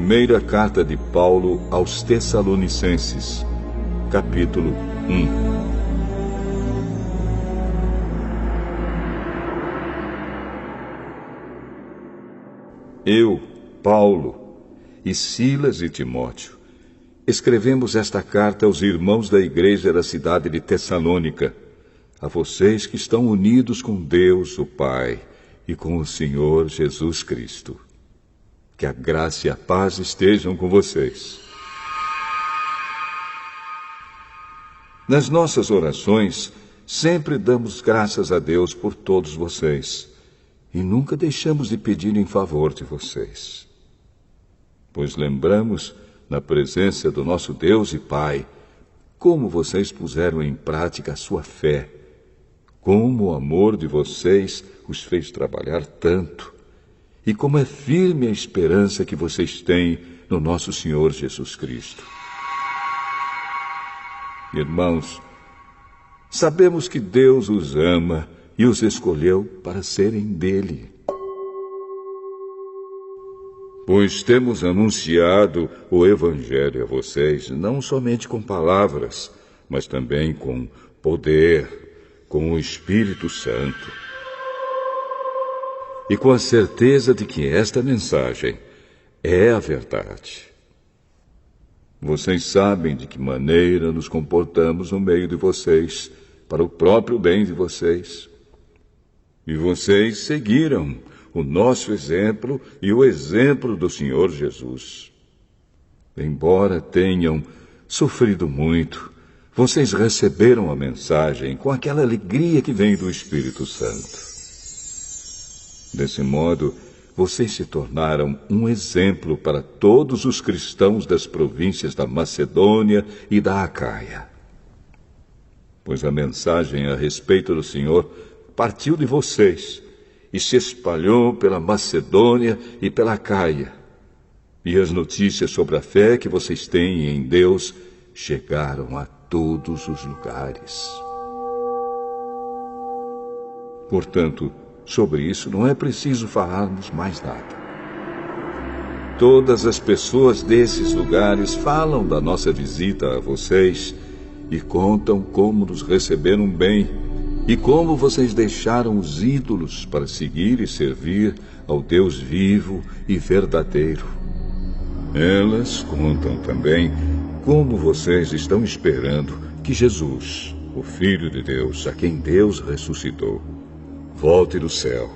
Primeira carta de Paulo aos Tessalonicenses, capítulo 1. Eu, Paulo, e Silas e Timóteo, escrevemos esta carta aos irmãos da igreja da cidade de Tessalônica, a vocês que estão unidos com Deus, o Pai, e com o Senhor Jesus Cristo. Que a graça e a paz estejam com vocês. Nas nossas orações, sempre damos graças a Deus por todos vocês, e nunca deixamos de pedir em favor de vocês. Pois lembramos, na presença do nosso Deus e Pai, como vocês puseram em prática a sua fé, como o amor de vocês os fez trabalhar tanto, e como é firme a esperança que vocês têm no nosso Senhor Jesus Cristo. Irmãos, sabemos que Deus os ama e os escolheu para serem dele. Pois temos anunciado o Evangelho a vocês, não somente com palavras, mas também com poder, com o Espírito Santo. E com a certeza de que esta mensagem é a verdade. Vocês sabem de que maneira nos comportamos no meio de vocês, para o próprio bem de vocês. E vocês seguiram o nosso exemplo e o exemplo do Senhor Jesus. Embora tenham sofrido muito, vocês receberam a mensagem com aquela alegria que vem do Espírito Santo. Desse modo, vocês se tornaram um exemplo para todos os cristãos das províncias da Macedônia e da Acaia. Pois a mensagem a respeito do Senhor partiu de vocês e se espalhou pela Macedônia e pela Acaia. E as notícias sobre a fé que vocês têm em Deus chegaram a todos os lugares. Portanto, sobre isso não é preciso falarmos mais nada. Todas as pessoas desses lugares falam da nossa visita a vocês e contam como nos receberam bem e como vocês deixaram os ídolos para seguir e servir ao Deus vivo e verdadeiro. Elas contam também como vocês estão esperando que Jesus, o Filho de Deus, a quem Deus ressuscitou, volte do céu.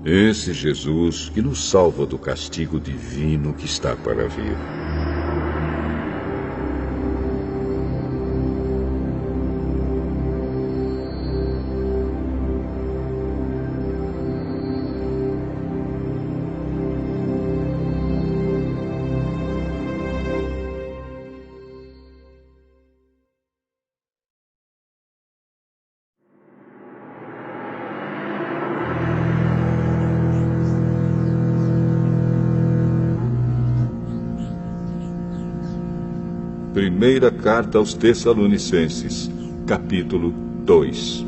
Esse Jesus que nos salva do castigo divino que está para vir. Primeira carta aos Tessalonicenses, capítulo 2.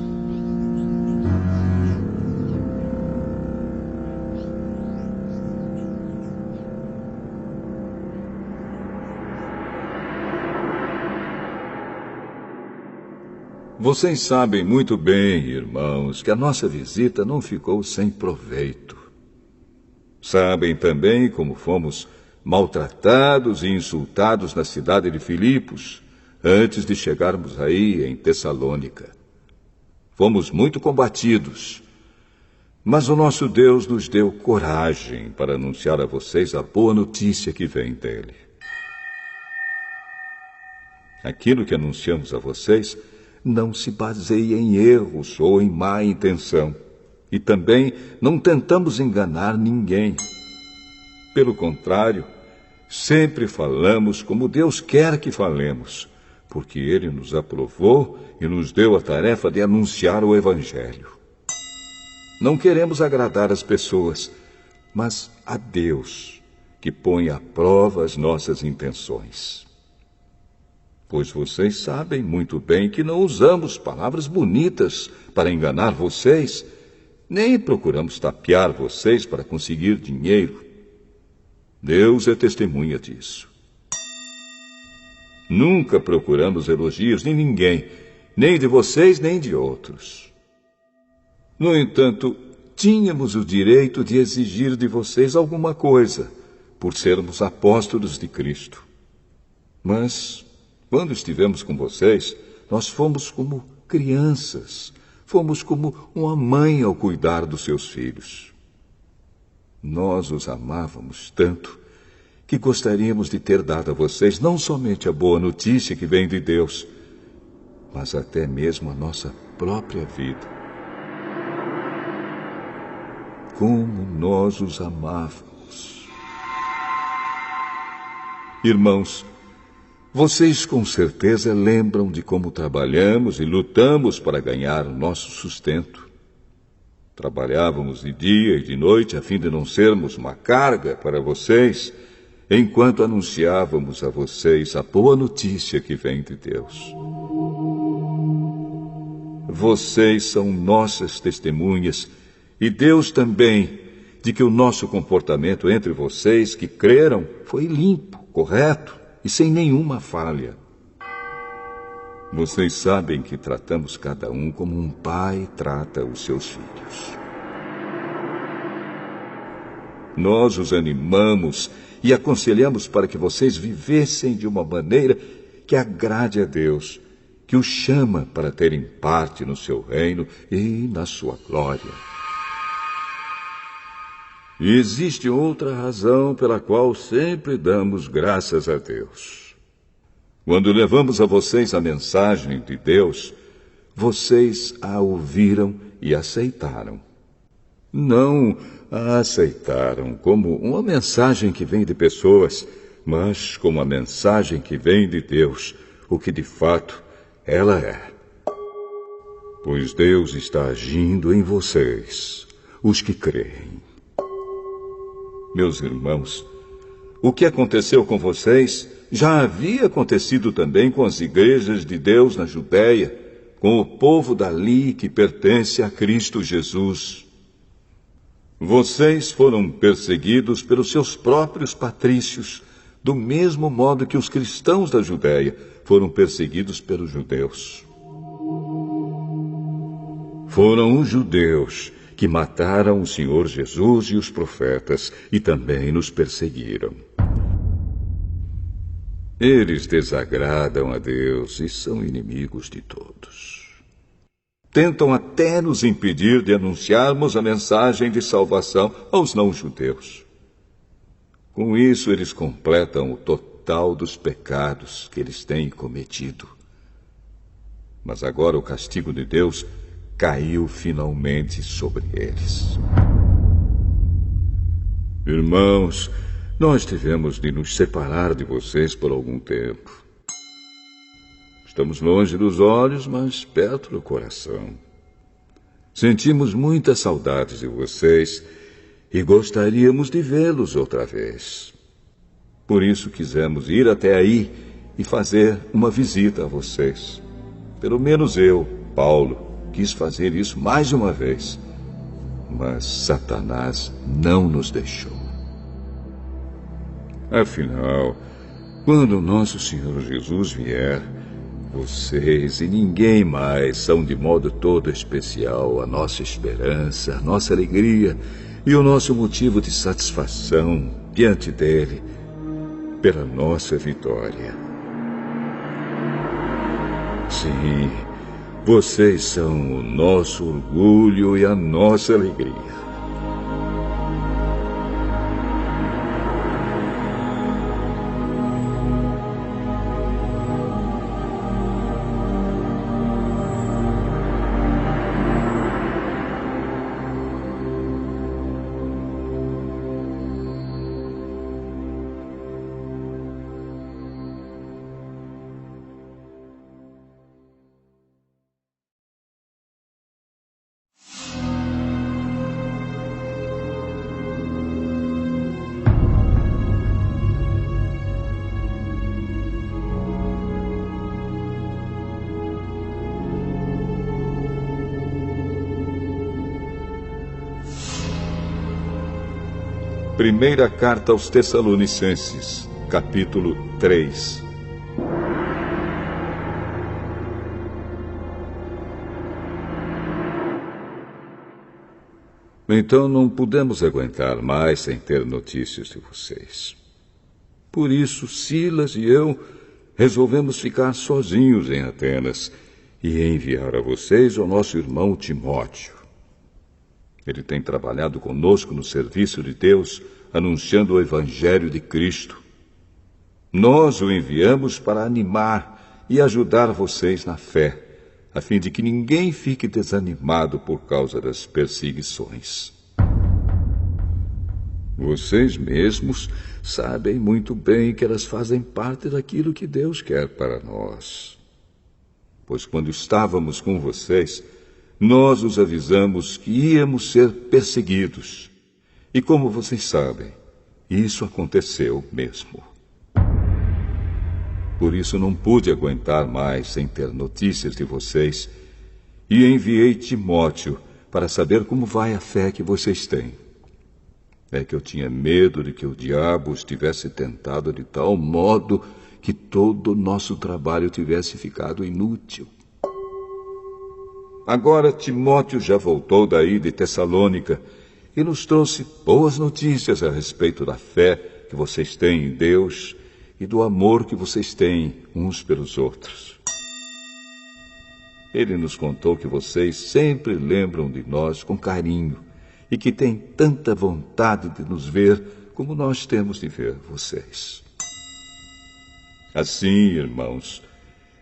Vocês sabem muito bem, irmãos, que a nossa visita não ficou sem proveito. Sabem também como fomos maltratados e insultados na cidade de Filipos, antes de chegarmos aí em Tessalônica. Fomos muito combatidos, mas o nosso Deus nos deu coragem para anunciar a vocês a boa notícia que vem dele. Aquilo que anunciamos a vocês não se baseia em erros ou em má intenção, e também não tentamos enganar ninguém. Pelo contrário, sempre falamos como Deus quer que falemos, porque Ele nos aprovou e nos deu a tarefa de anunciar o Evangelho. Não queremos agradar as pessoas, mas a Deus, que põe à prova as nossas intenções. Pois vocês sabem muito bem que não usamos palavras bonitas para enganar vocês, nem procuramos tapear vocês para conseguir dinheiro. Deus é testemunha disso. Nunca procuramos elogios de ninguém, nem de vocês, nem de outros. No entanto, tínhamos o direito de exigir de vocês alguma coisa, por sermos apóstolos de Cristo. Mas, quando estivemos com vocês, nós fomos como crianças, fomos como uma mãe ao cuidar dos seus filhos. Nós os amávamos tanto que gostaríamos de ter dado a vocês não somente a boa notícia que vem de Deus, mas até mesmo a nossa própria vida. Como nós os amávamos. Irmãos, vocês com certeza lembram de como trabalhamos e lutamos para ganhar o nosso sustento. Trabalhávamos de dia e de noite a fim de não sermos uma carga para vocês, enquanto anunciávamos a vocês a boa notícia que vem de Deus. Vocês são nossas testemunhas e Deus também de que o nosso comportamento entre vocês que creram foi limpo, correto e sem nenhuma falha. Vocês sabem que tratamos cada um como um pai trata os seus filhos. Nós os animamos e aconselhamos para que vocês vivessem de uma maneira que agrade a Deus, que os chama para terem parte no seu reino e na sua glória. E existe outra razão pela qual sempre damos graças a Deus. Quando levamos a vocês a mensagem de Deus, vocês a ouviram e aceitaram. Não a aceitaram como uma mensagem que vem de pessoas, mas como a mensagem que vem de Deus, o que de fato ela é. Pois Deus está agindo em vocês, os que creem. Meus irmãos, o que aconteceu com vocês já havia acontecido também com as igrejas de Deus na Judéia, com o povo dali que pertence a Cristo Jesus. Vocês foram perseguidos pelos seus próprios patrícios, do mesmo modo que os cristãos da Judéia foram perseguidos pelos judeus. Foram os judeus que mataram o Senhor Jesus e os profetas e também nos perseguiram. Eles desagradam a Deus e são inimigos de todos. Tentam até nos impedir de anunciarmos a mensagem de salvação aos não-judeus. Com isso, eles completam o total dos pecados que eles têm cometido. Mas agora o castigo de Deus caiu finalmente sobre eles. Irmãos, nós tivemos de nos separar de vocês por algum tempo. Estamos longe dos olhos, mas perto do coração. Sentimos muita saudade de vocês e gostaríamos de vê-los outra vez. Por isso quisemos ir até aí e fazer uma visita a vocês. Pelo menos eu, Paulo, quis fazer isso mais uma vez. Mas Satanás não nos deixou. Afinal, quando o nosso Senhor Jesus vier, vocês e ninguém mais são de modo todo especial a nossa esperança, a nossa alegria e o nosso motivo de satisfação diante dele pela nossa vitória. Sim, vocês são o nosso orgulho e a nossa alegria. Primeira carta aos Tessalonicenses, capítulo 3. Então não pudemos aguentar mais sem ter notícias de vocês. Por isso, Silas e eu resolvemos ficar sozinhos em Atenas e enviar a vocês o nosso irmão Timóteo. Ele tem trabalhado conosco no serviço de Deus, anunciando o Evangelho de Cristo. Nós o enviamos para animar e ajudar vocês na fé, a fim de que ninguém fique desanimado por causa das perseguições. Vocês mesmos sabem muito bem que elas fazem parte daquilo que Deus quer para nós. Pois quando estávamos com vocês, nós os avisamos que íamos ser perseguidos. E como vocês sabem, isso aconteceu mesmo. Por isso não pude aguentar mais sem ter notícias de vocês e enviei Timóteo para saber como vai a fé que vocês têm. É que eu tinha medo de que o diabo os tivesse tentado de tal modo que todo o nosso trabalho tivesse ficado inútil. Agora Timóteo já voltou daí de Tessalônica e nos trouxe boas notícias a respeito da fé que vocês têm em Deus e do amor que vocês têm uns pelos outros. Ele nos contou que vocês sempre lembram de nós com carinho e que têm tanta vontade de nos ver como nós temos de ver vocês. Assim, irmãos,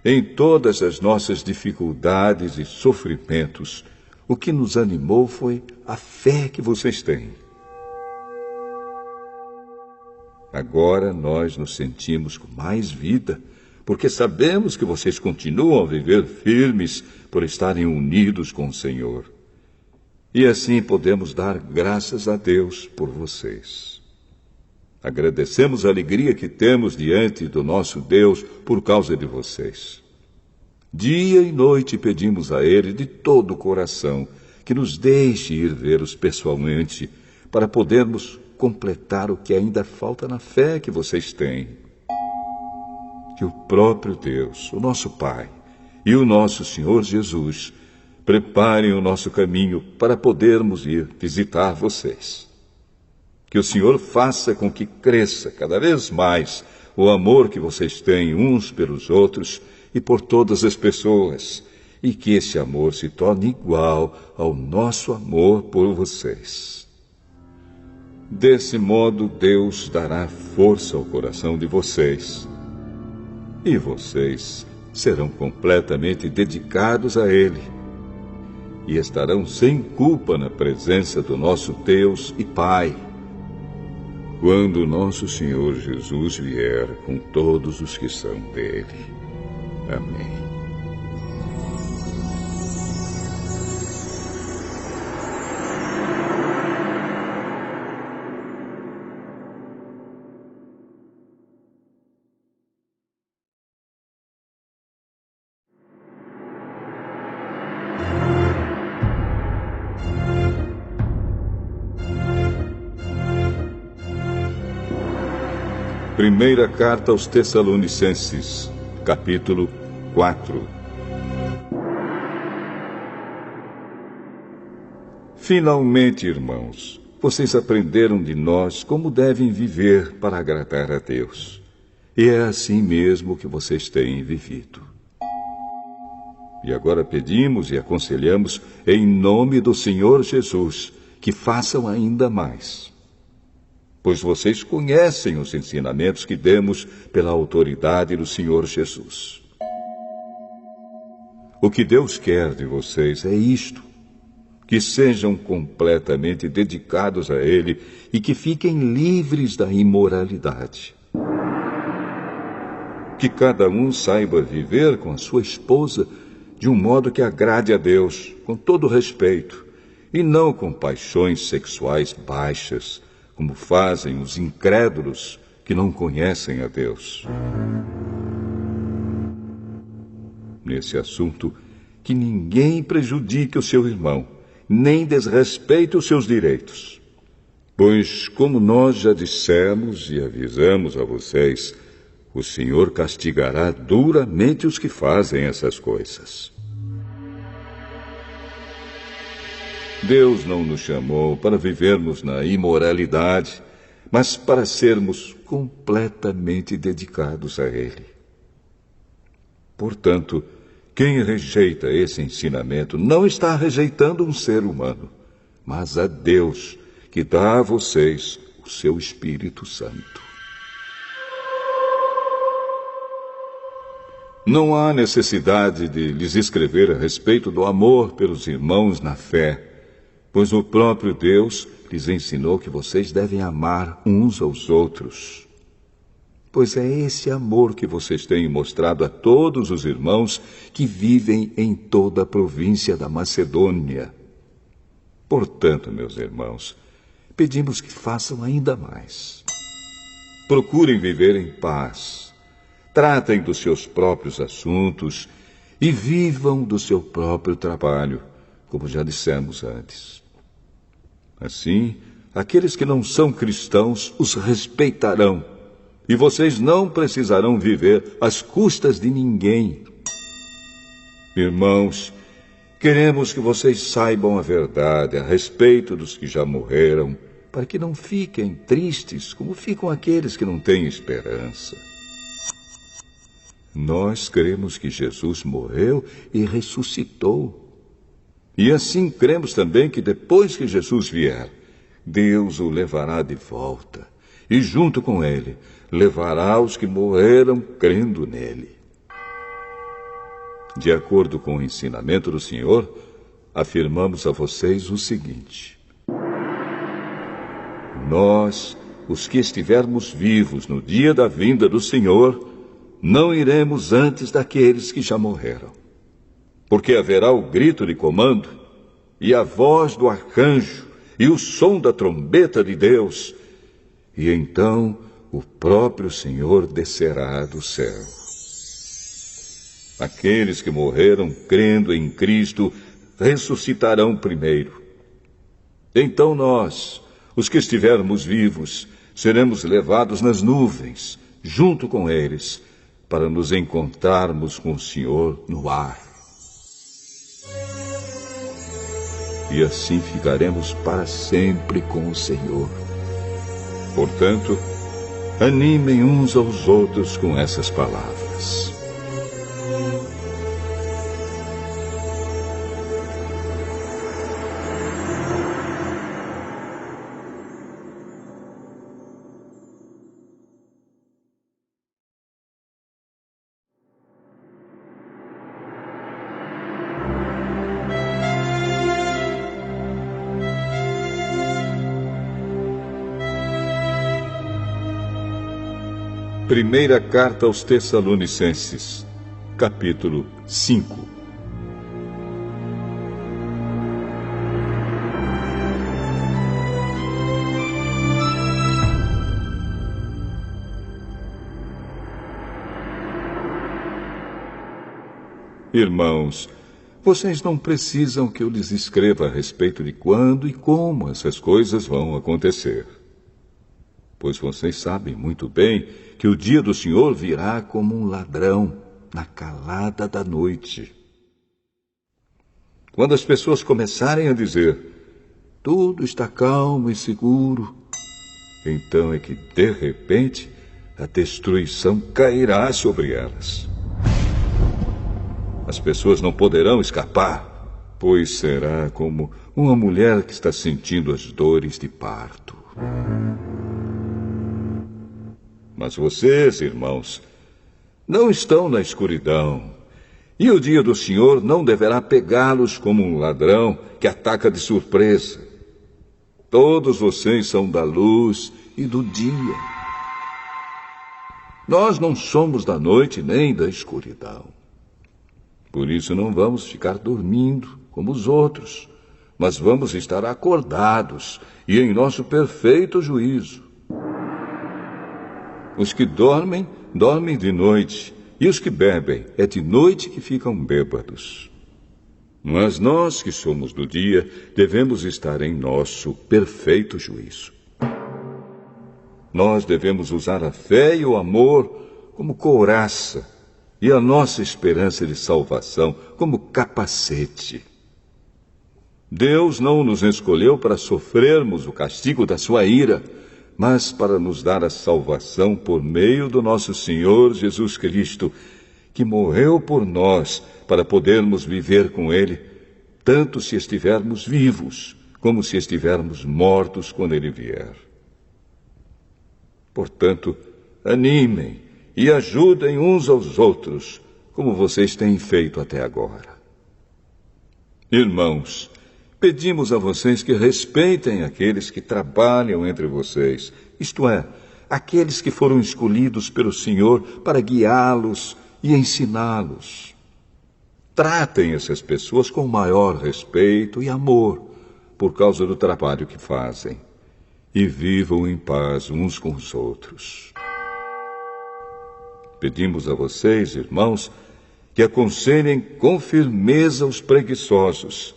em todas as nossas dificuldades e sofrimentos, o que nos animou foi a fé que vocês têm. Agora nós nos sentimos com mais vida, porque sabemos que vocês continuam a viver firmes por estarem unidos com o Senhor. E assim podemos dar graças a Deus por vocês. Agradecemos a alegria que temos diante do nosso Deus por causa de vocês. Dia e noite pedimos a Ele de todo o coração que nos deixe ir vê-los pessoalmente para podermos completar o que ainda falta na fé que vocês têm. Que o próprio Deus, o nosso Pai, e o nosso Senhor Jesus preparem o nosso caminho para podermos ir visitar vocês. Que o Senhor faça com que cresça cada vez mais o amor que vocês têm uns pelos outros e por todas as pessoas, e que esse amor se torne igual ao nosso amor por vocês. Desse modo, Deus dará força ao coração de vocês, e vocês serão completamente dedicados a Ele, e estarão sem culpa na presença do nosso Deus e Pai, quando nosso Senhor Jesus vier com todos os que são dele. Amém. Primeira carta aos Tessalonicenses, capítulo 4. Finalmente, irmãos, vocês aprenderam de nós como devem viver para agradar a Deus. E é assim mesmo que vocês têm vivido. E agora pedimos e aconselhamos, em nome do Senhor Jesus, que façam ainda mais. Pois vocês conhecem os ensinamentos que demos pela autoridade do Senhor Jesus. O que Deus quer de vocês é isto: que sejam completamente dedicados a Ele e que fiquem livres da imoralidade. Que cada um saiba viver com a sua esposa de um modo que agrade a Deus, com todo respeito, e não com paixões sexuais baixas, como fazem os incrédulos que não conhecem a Deus. Nesse assunto, que ninguém prejudique o seu irmão, nem desrespeite os seus direitos. Pois, como nós já dissemos e avisamos a vocês, o Senhor castigará duramente os que fazem essas coisas. Deus não nos chamou para vivermos na imoralidade, mas para sermos completamente dedicados a Ele. Portanto, quem rejeita esse ensinamento não está rejeitando um ser humano, mas a Deus, que dá a vocês o seu Espírito Santo. Não há necessidade de lhes escrever a respeito do amor pelos irmãos na fé, pois o próprio Deus lhes ensinou que vocês devem amar uns aos outros. Pois é esse amor que vocês têm mostrado a todos os irmãos que vivem em toda a província da Macedônia. Portanto, meus irmãos, pedimos que façam ainda mais. Procurem viver em paz, tratem dos seus próprios assuntos e vivam do seu próprio trabalho, como já dissemos antes. Assim, aqueles que não são cristãos os respeitarão, e vocês não precisarão viver às custas de ninguém. Irmãos, queremos que vocês saibam a verdade a respeito dos que já morreram, para que não fiquem tristes como ficam aqueles que não têm esperança. Nós cremos que Jesus morreu e ressuscitou. E assim cremos também que depois que Jesus vier, Deus o levará de volta, e junto com ele levará os que morreram crendo nele. De acordo com o ensinamento do Senhor, afirmamos a vocês o seguinte: nós, os que estivermos vivos no dia da vinda do Senhor, não iremos antes daqueles que já morreram. Porque haverá o grito de comando, e a voz do arcanjo, e o som da trombeta de Deus, e então o próprio Senhor descerá do céu. Aqueles que morreram crendo em Cristo ressuscitarão primeiro. Então nós, os que estivermos vivos, seremos levados nas nuvens, junto com eles, para nos encontrarmos com o Senhor no ar. E assim ficaremos para sempre com o Senhor. Portanto, animem uns aos outros com essas palavras. Primeira Carta aos Tessalonicenses, capítulo 5. Irmãos, vocês não precisam que eu lhes escreva a respeito de quando e como essas coisas vão acontecer. Pois vocês sabem muito bem que o dia do Senhor virá como um ladrão na calada da noite. Quando as pessoas começarem a dizer, tudo está calmo e seguro, então é que, de repente, a destruição cairá sobre elas. As pessoas não poderão escapar, pois será como uma mulher que está sentindo as dores de parto. Mas vocês, irmãos, não estão na escuridão, e o dia do Senhor não deverá pegá-los como um ladrão que ataca de surpresa. Todos vocês são da luz e do dia. Nós não somos da noite nem da escuridão. Por isso não vamos ficar dormindo como os outros, mas vamos estar acordados e em nosso perfeito juízo. Os que dormem, dormem de noite, e os que bebem, é de noite que ficam bêbados. Mas nós que somos do dia, devemos estar em nosso perfeito juízo. Nós devemos usar a fé e o amor como couraça e a nossa esperança de salvação como capacete. Deus não nos escolheu para sofrermos o castigo da sua ira, mas para nos dar a salvação por meio do nosso Senhor Jesus Cristo, que morreu por nós para podermos viver com Ele, tanto se estivermos vivos, como se estivermos mortos quando Ele vier. Portanto, animem e ajudem uns aos outros, como vocês têm feito até agora. Irmãos, pedimos a vocês que respeitem aqueles que trabalham entre vocês, isto é, aqueles que foram escolhidos pelo Senhor para guiá-los e ensiná-los. Tratem essas pessoas com maior respeito e amor por causa do trabalho que fazem e vivam em paz uns com os outros. Pedimos a vocês, irmãos, que aconselhem com firmeza os preguiçosos,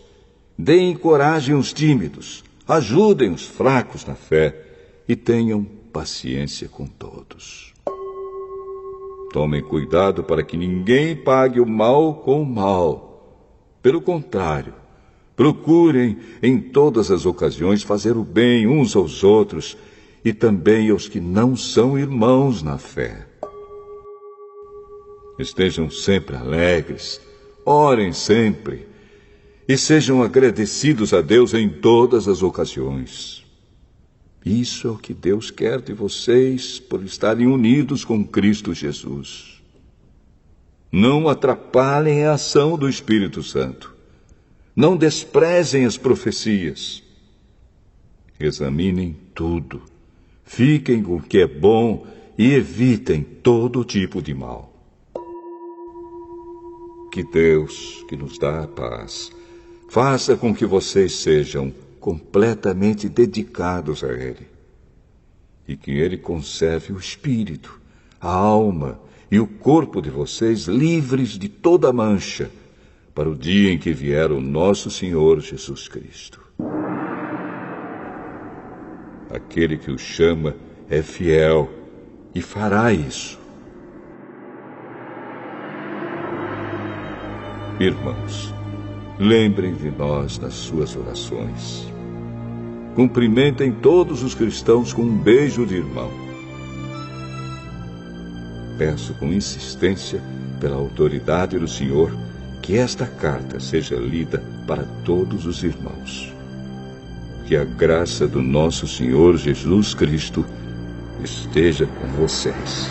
deem coragem aos tímidos, ajudem os fracos na fé e tenham paciência com todos. Tomem cuidado para que ninguém pague o mal com o mal. Pelo contrário, procurem em todas as ocasiões fazer o bem uns aos outros e também aos que não são irmãos na fé. Estejam sempre alegres, orem sempre e sejam agradecidos a Deus em todas as ocasiões. Isso é o que Deus quer de vocês por estarem unidos com Cristo Jesus. Não atrapalhem a ação do Espírito Santo. Não desprezem as profecias. Examinem tudo. Fiquem com o que é bom e evitem todo tipo de mal. Que Deus, que nos dá a paz, faça com que vocês sejam completamente dedicados a Ele. E que Ele conserve o espírito, a alma e o corpo de vocês livres de toda mancha, para o dia em que vier o nosso Senhor Jesus Cristo. Aquele que o chama é fiel e fará isso. Irmãos, lembrem de nós nas suas orações. Cumprimentem todos os cristãos com um beijo de irmão. Peço com insistência, pela autoridade do Senhor, que esta carta seja lida para todos os irmãos. Que a graça do nosso Senhor Jesus Cristo esteja com vocês.